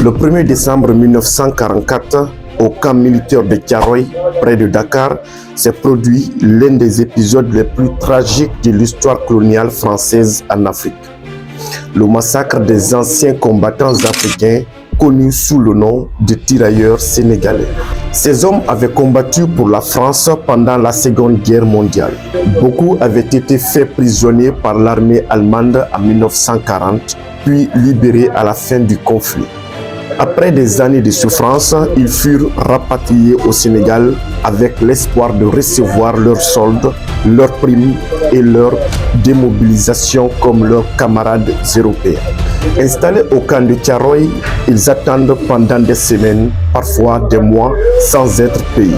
Le 1er décembre 1944, au camp militaire de Thiaroye, près de Dakar, s'est produit l'un des épisodes les plus tragiques de l'histoire coloniale française en Afrique. Le massacre des anciens combattants africains, connus sous le nom de tirailleurs sénégalais. Ces hommes avaient combattu pour la France pendant la Seconde Guerre mondiale. Beaucoup avaient été faits prisonniers par l'armée allemande en 1940, puis libérés à la fin du conflit. Après des années de souffrance, ils furent rapatriés au Sénégal avec l'espoir de recevoir leur solde, leurs primes et leur démobilisation comme leurs camarades européens. Installés au camp de Thiaroye, ils attendent pendant des semaines, parfois des mois, sans être payés.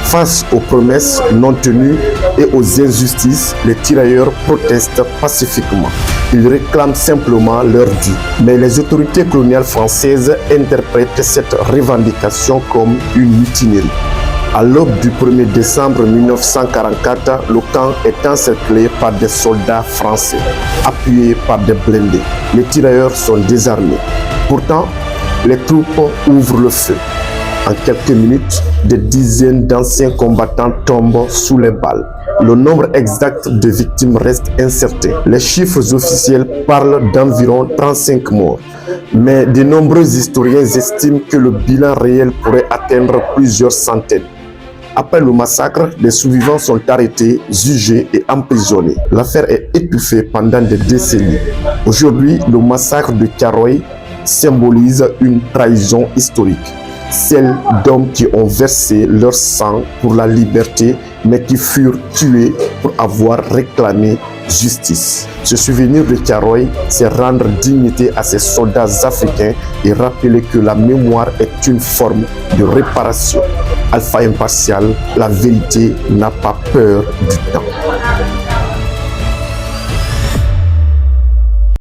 Face aux promesses non tenues et aux injustices, les tirailleurs protestent pacifiquement. Ils réclament simplement leur dû. Mais les autorités coloniales françaises interprètent cette revendication comme une mutinerie. À l'aube du 1er décembre 1944, le camp est encerclé par des soldats français, appuyés par des blindés. Les tirailleurs sont désarmés. Pourtant, les troupes ouvrent le feu. En quelques minutes, des dizaines d'anciens combattants tombent sous les balles. Le nombre exact de victimes reste incertain. Les chiffres officiels parlent d'environ 35 morts. Mais de nombreux historiens estiment que le bilan réel pourrait atteindre plusieurs centaines. Après le massacre, les survivants sont arrêtés, jugés et emprisonnés. L'affaire est étouffée pendant des décennies. Aujourd'hui, le massacre de Thiaroye symbolise une trahison historique. Celle d'hommes qui ont versé leur sang pour la liberté, mais qui furent tués pour avoir réclamé justice. Se souvenir de Thiaroye, c'est rendre dignité à ces soldats africains et rappeler que la mémoire est une forme de réparation. Alpha Impartial, la vérité n'a pas peur du temps.